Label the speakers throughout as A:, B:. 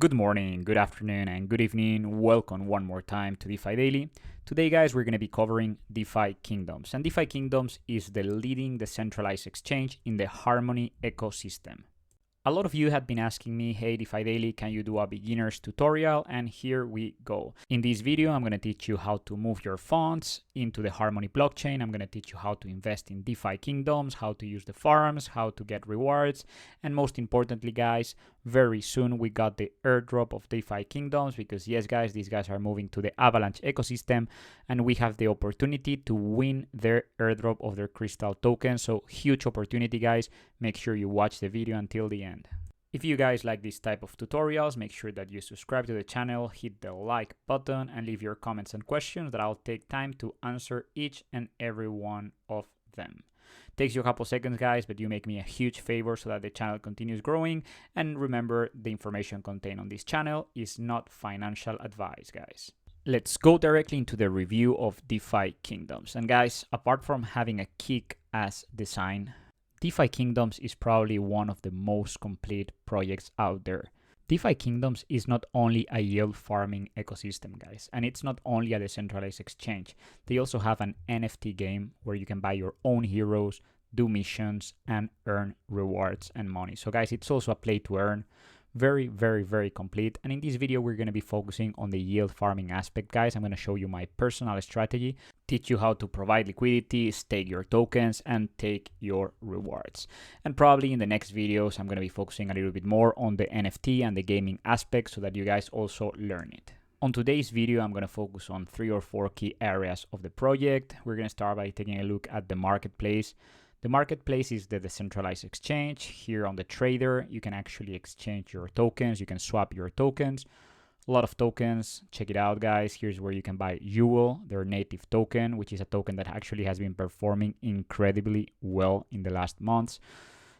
A: Good morning, good afternoon, and good evening. Welcome one more time to DeFi Daily. Today, guys, we're going to be covering DeFi Kingdoms. And DeFi Kingdoms is the leading decentralized exchange in the Harmony ecosystem. A lot of you had been asking me, hey, DeFi Daily, can you do a beginner's tutorial? And here we go. In this video, I'm going to teach you how to move your funds into the Harmony blockchain. I'm going to teach you how to invest in DeFi Kingdoms, how to use the farms, how to get rewards. And most importantly, guys, very soon we got the airdrop of DeFi Kingdoms because yes, guys, these guys are moving to the Avalanche ecosystem and we have the opportunity to win their airdrop of their crystal token. So huge opportunity, guys. Make sure you watch the video until the end. If you guys like this type of tutorials, make sure that you subscribe to the channel, hit the like button, and leave your comments and questions that I'll take time to answer each and every one of them. Takes you a couple seconds, guys, but you make me a huge favor so that the channel continues growing. And remember, the information contained on this channel is not financial advice, guys. Let's go directly into the review of DeFi Kingdoms. And guys, apart from having a kick-ass design, DeFi Kingdoms is probably one of the most complete projects out there. DeFi Kingdoms is not only a yield farming ecosystem, guys, and it's not only a decentralized exchange. They also have an NFT game where you can buy your own heroes, do missions, and earn rewards and money. So guys, it's also a play to earn. Very, very, very complete. And in this video, we're going to be focusing on the yield farming aspect, guys. I'm going to show you my personal strategy, teach you how to provide liquidity, stake your tokens, and take your rewards. And probably in the next videos, I'm going to be focusing a little bit more on the NFT and the gaming aspect so that you guys also learn it. On today's video, I'm going to focus on 3 or 4 key areas of the project. We're going to start by taking a look at the marketplace. The marketplace is the decentralized exchange. Here on the trader, you can actually exchange your tokens. You can swap your tokens. A lot of tokens. Check it out, guys. Here's where you can buy XJEWELL, their native token, which is a token that actually has been performing incredibly well in the last months.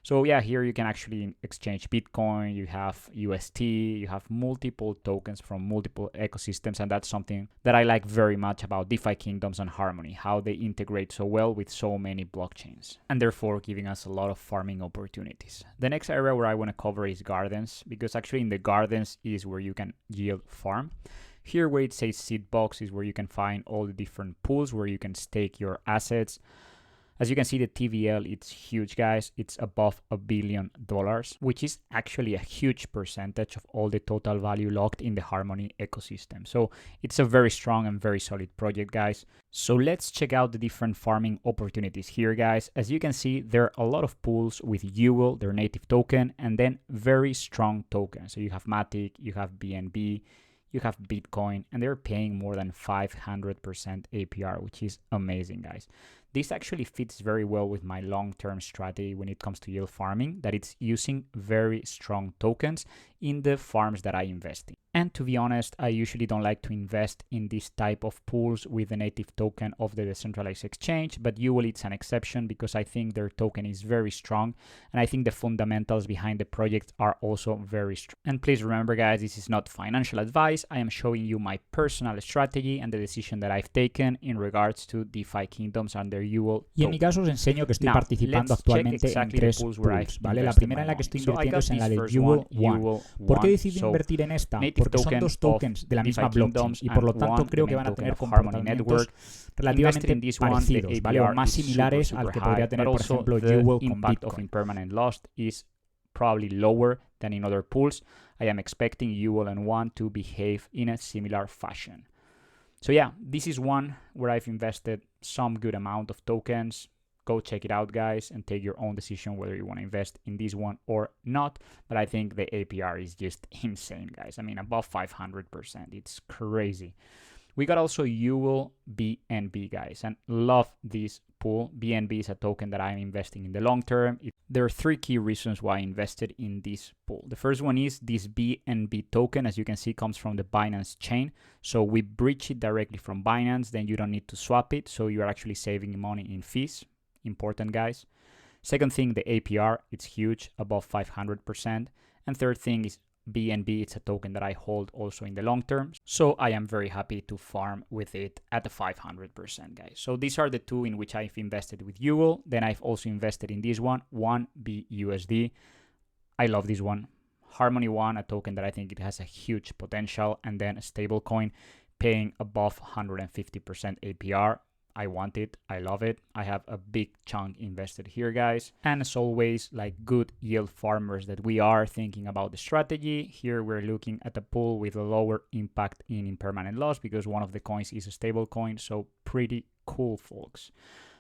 A: So yeah, here you can actually exchange Bitcoin, you have UST, you have multiple tokens from multiple ecosystems, and that's something that I like very much about DeFi Kingdoms and Harmony, how they integrate so well with so many blockchains, and therefore giving us a lot of farming opportunities. The next area where I want to cover is gardens, because actually in the gardens is where you can yield farm. Here where it says seed box is where you can find all the different pools where you can stake your assets. As you can see, the TVL, it's huge, guys. It's above $1 billion, which is actually a huge percentage of all the total value locked in the Harmony ecosystem. So it's a very strong and very solid project, guys. So let's check out the different farming opportunities here, guys. As you can see, there are a lot of pools with XJEWELL, their native token, and then very strong tokens. So you have Matic, you have BNB, you have Bitcoin, and they're paying more than 500% APR, which is amazing, guys. This actually fits very well with my long-term strategy when it comes to yield farming, that it's using very strong tokens in the farms that I invest in. And to be honest, I usually don't like to invest in this type of pools with the native token of the decentralized exchange, but XJEWELL, it's an exception because I think their token is very strong, and I think the fundamentals behind the project are also very strong. And please remember, guys, this is not financial advice. I am showing you my personal strategy and the decision that I've taken in regards to DeFi Kingdoms and their XJEWELL.
B: Y en mi caso os enseño que estoy participando actualmente en 3 pools, ¿vale? La primera en la que estoy invirtiendo es en la de XJEWELL One. ¿Por qué decidí invertir en esta? Porque son 2 tokens de la misma blockchain y por lo tanto creo que van a tener comportamientos relativamente parecidos, ¿vale? O más similares al que podría tener, por ejemplo, XJEWELL con Bitcoin.
A: Permanent loss is probably lower than in other pools. I am expecting XJEWELL and One to behave in a similar fashion. So yeah, this is one where I've invested some good amount of tokens. Go check it out, guys, and take your own decision whether you want to invest in this one or not. But I think the APR is just insane, guys. I mean, above 500%. It's crazy. We got also XJEWELL BNB, guys, and love this pool. BNB is a token that I'm investing in the long term. There are 3 key reasons why I invested in this pool. The first one is this BNB token, as you can see, comes from the Binance chain. So we bridge it directly from Binance, then you don't need to swap it. So you're actually saving money in fees. Important, guys. Second thing, the APR, it's huge, above 500%. And third thing is BNB, it's a token that I hold also in the long term. So I am very happy to farm with it at the 500%, guys. So these are the 2 in which I've invested with XJEWELL. Then I've also invested in this one, 1BUSD. I love this one. Harmony One, a token that I think it has a huge potential, and then a stablecoin paying above 150% APR. I want it. I love it. I have a big chunk invested here, guys. And as always, like good yield farmers that we are thinking about the strategy, here we're looking at a pool with a lower impact in impermanent loss because one of the coins is a stable coin. So pretty cool, folks.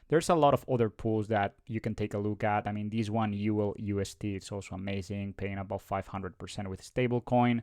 A: There's a lot of other pools that you can take a look at. I mean, this one, XJEWELL USD, it's also amazing, paying above 500% with stablecoin.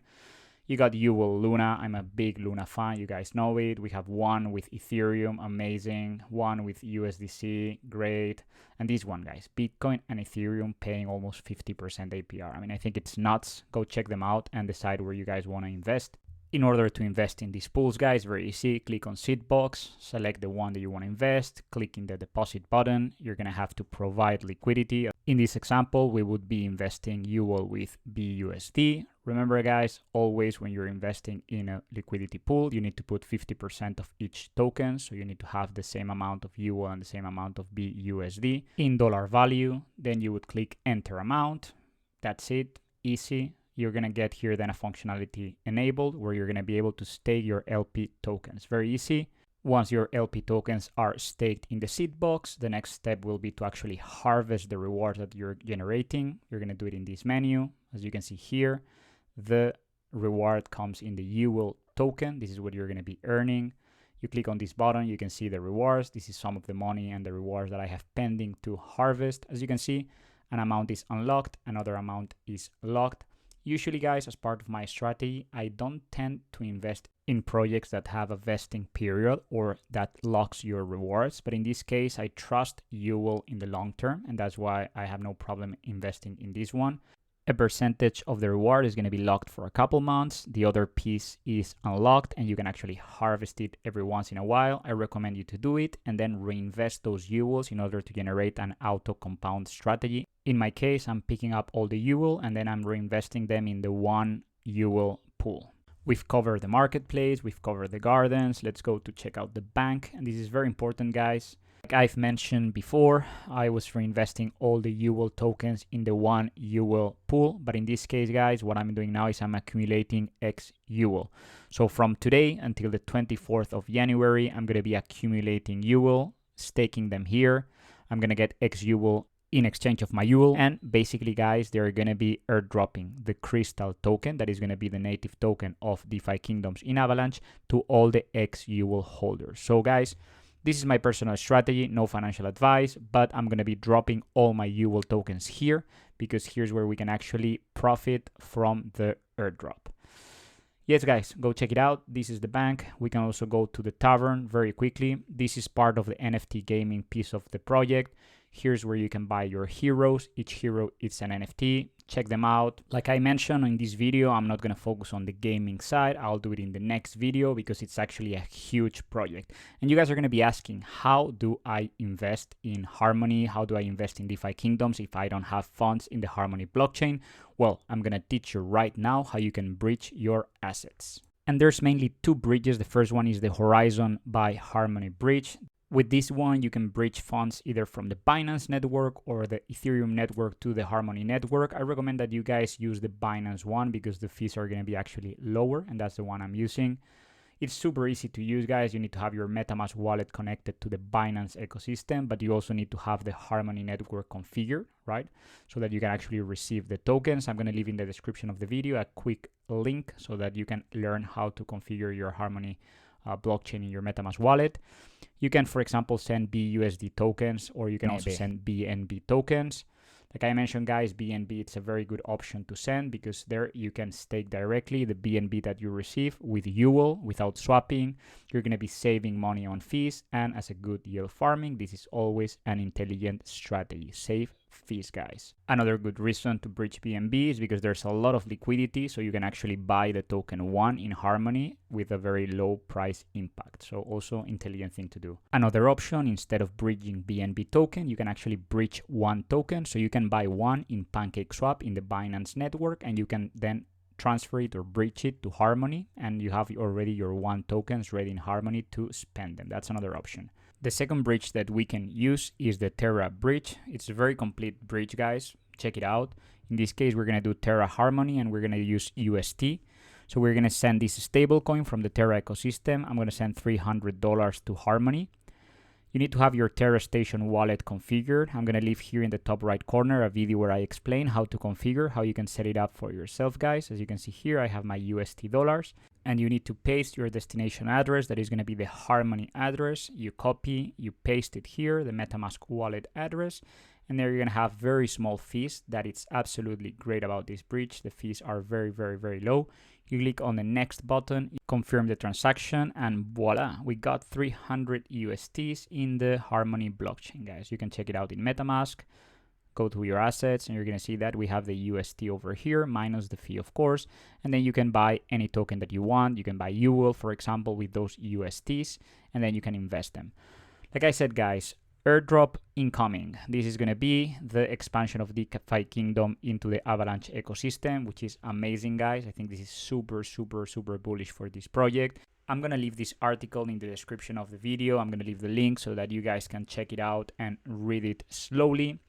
A: You got XJEWELL Luna. I'm a big Luna fan. You guys know it. We have one with Ethereum. Amazing. One with USDC. Great. And this one, guys. Bitcoin and Ethereum paying almost 50% APR. I mean, I think it's nuts. Go check them out and decide where you guys want to invest. In order to invest in these pools, guys, very easy. Click on seed box, select the one that you want to invest, click in the deposit button. You're going to have to provide liquidity. In this example, we would be investing XJEWELL with BUSD. Remember, guys, always when you're investing in a liquidity pool, you need to put 50% of each token. So you need to have the same amount of XJEWELL and the same amount of BUSD in dollar value. Then you would click enter amount. That's it. Easy. You're going to get here then a functionality enabled where you're going to be able to stake your LP tokens. Very easy. Once your LP tokens are staked in the seed box, the next step will be to actually harvest the rewards that you're generating. You're going to do it in this menu. As you can see here, the reward comes in the XJEWELL token. This is what you're going to be earning. You click on this button, you can see the rewards. This is some of the money and the rewards that I have pending to harvest. As you can see, an amount is unlocked, another amount is locked. Usually, guys, as part of my strategy, I don't tend to invest in projects that have a vesting period or that locks your rewards. But in this case, I trust XJEWELL in the long term, and that's why I have no problem investing in this one. A percentage of the reward is going to be locked for a couple months. The other piece is unlocked and you can actually harvest it every once in a while. I recommend you to do it and then reinvest those XJEWELLs in order to generate an auto compound strategy. In my case, I'm picking up all the XJEWELL and then I'm reinvesting them in the one XJEWELL pool. We've covered the marketplace, we've covered the gardens. Let's go to check out the bank. And this is very important, guys. Like I've mentioned before, I was reinvesting all the XJEWELL tokens in the one XJEWELL pool. But in this case, guys, what I'm doing now is I'm accumulating XJEWELL. So from today until the 24th of January, I'm going to be accumulating XJEWELL, staking them here. I'm going to get XJEWELL in exchange of my XJEWELL. And basically, guys, they're going to be airdropping the Crystal token, that is going to be the native token of DeFi Kingdoms in Avalanche, to all the XJEWELL holders. So, guys, this is my personal strategy, no financial advice, but I'm going to be dropping all my XJEWELL tokens here because here's where we can actually profit from the airdrop. Yes, guys, go check it out. This is the bank. We can also go to the Tavern very quickly. This is part of the NFT gaming piece of the project. Here's where you can buy your heroes. Each hero is an NFT. Check them out. Like I mentioned in this video, I'm not going to focus on the gaming side. I'll do it in the next video because it's actually a huge project. And you guys are going to be asking, how do I invest in Harmony? How do I invest in DeFi Kingdoms if I don't have funds in the Harmony blockchain? Well, I'm going to teach you right now how you can bridge your assets. And there's mainly two bridges. The first one is the Horizon by Harmony bridge. With this one, you can bridge funds either from the Binance network or the Ethereum network to the Harmony network. I recommend that you guys use the Binance one because the fees are going to be actually lower, and that's the one I'm using. It's super easy to use, guys. You need to have your MetaMask wallet connected to the Binance ecosystem, but you also need to have the Harmony network configured, right? So that you can actually receive the tokens. I'm going to leave in the description of the video a quick link so that you can learn how to configure your Harmony blockchain in your MetaMask wallet. You can, for example, send BUSD tokens, or you can also send BNB tokens. Like I mentioned, guys, BNB, it's a very good option to send because there you can stake directly the BNB that you receive with XJEWELL without swapping. You're going to be saving money on fees, and as a good yield farming, this is always an intelligent strategy. Save fees, guys. Another good reason to bridge BNB is because there's a lot of liquidity, so you can actually buy the token one in Harmony with a very low price impact. So also intelligent thing to do. Another option, instead of bridging BNB token, you can actually bridge one token. So you can buy one in PancakeSwap in the Binance network, and you can then transfer it or bridge it to Harmony, and you have already your one tokens ready in Harmony to spend them. That's another option. The second bridge that we can use is the Terra bridge. It's a very complete bridge, guys. Check it out. In this case, we're going to do Terra Harmony and we're going to use UST. So we're going to send this stablecoin from the Terra ecosystem. I'm going to send $300 to Harmony. You need to have your Terra Station wallet configured. I'm going to leave here in the top right corner a video where I explain how to configure, how you can set it up for yourself, guys. As you can see here, I have my UST dollars. And you need to paste your destination address. That is going to be the Harmony address. You copy, you paste it here, the MetaMask wallet address. And there you're going to have very small fees. That is absolutely great about this bridge. The fees are very, very, very low. You click on the next button, confirm the transaction, and voila, we got 300 USTs in the Harmony blockchain, guys. You can check it out in MetaMask. Go to your assets, and you're going to see that we have the UST over here, minus the fee, of course. And then you can buy any token that you want. You can buy XJEWELL, for example, with those USTs, and then you can invest them. Like I said, guys, airdrop incoming. This is going to be the expansion of DeFi Kingdom into the Avalanche ecosystem, which is amazing, guys. I think this is super, super, super bullish for this project. I'm going to leave this article in the description of the video. I'm going to leave the link so that you guys can check it out and read it slowly.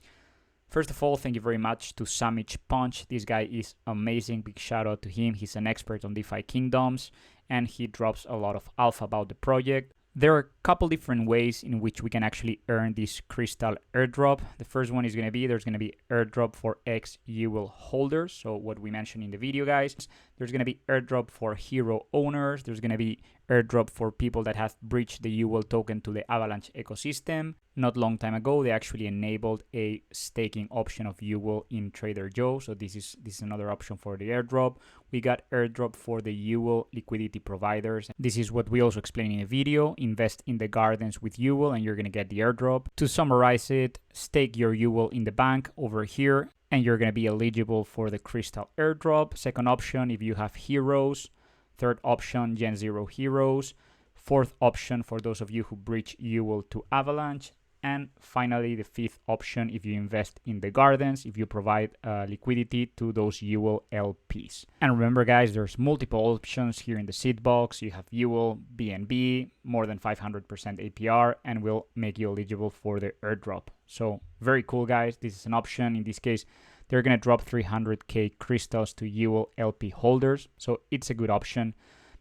A: First of all, thank you very much to Samich Punch. This guy is amazing. Big shout out to him. He's an expert on DeFi Kingdoms and he drops a lot of alpha about the project. There are a couple different ways in which we can actually earn this crystal airdrop. The first one is going to be, there's going to be airdrop for XJEWELL holders. So what we mentioned in the video, guys, there's going to be airdrop for hero owners. There's going to be airdrop for people that have bridged the XJEWELL token to the Avalanche ecosystem. Not long time ago, they actually enabled a staking option of XJEWELL in Trader Joe. So this is another option for the airdrop. We got airdrop for the XJEWELL liquidity providers. This is what we also explained in a video. Invest in the gardens with XJEWELL and you're going to get the airdrop. To summarize it, stake your XJEWELL in the bank over here and you're going to be eligible for the crystal airdrop. Second option, if you have heroes. Third option, Gen 0 heroes. Fourth option for those of you who bridge XJEWELL to Avalanche. And finally, the fifth option, if you invest in the gardens, if you provide liquidity to those XJEWELL LPs. And remember, guys, there's multiple options here in the seed box. You have XJEWELL, BNB, more than 500% APR, and will make you eligible for the airdrop. So very cool, guys. This is an option. In this case, they're going to drop 300k crystals to XJEWELL LP holders. So it's a good option.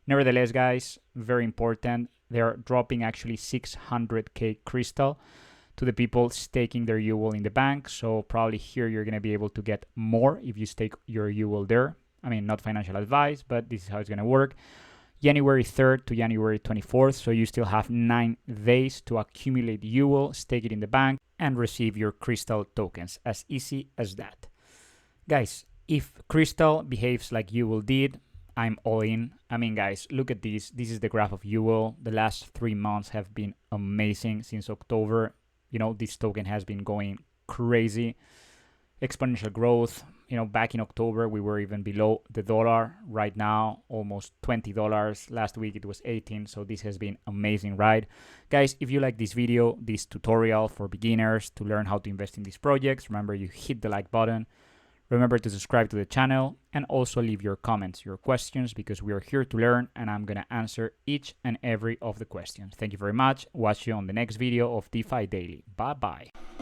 A: Nevertheless, guys, very important. They're dropping actually 600k crystal to the people staking their XJEWELL in the bank. So probably here you're going to be able to get more if you stake your XJEWELL there. I mean, not financial advice, but this is how it's going to work. January 3rd to January 24th. So you still have 9 days to accumulate XJEWELL, stake it in the bank, and receive your crystal tokens. As easy as that. Guys, if crystal behaves like XJEWELL did, I'm all in. I mean, guys, look at this. This is the graph of XJEWELL. The last 3 months have been amazing since October. You know, this token has been going crazy. Exponential growth. You know, back in October, we were even below the dollar. Right now, almost $20. Last week, it was 18. So this has been amazing ride. Guys, if you like this video, this tutorial for beginners to learn how to invest in these projects, remember you hit the like button. Remember to subscribe to the channel and also leave your comments, your questions, because we are here to learn and I'm going to answer each and every of the questions. Thank you very much. Watch you on the next video of DeFi Daily. Bye-bye.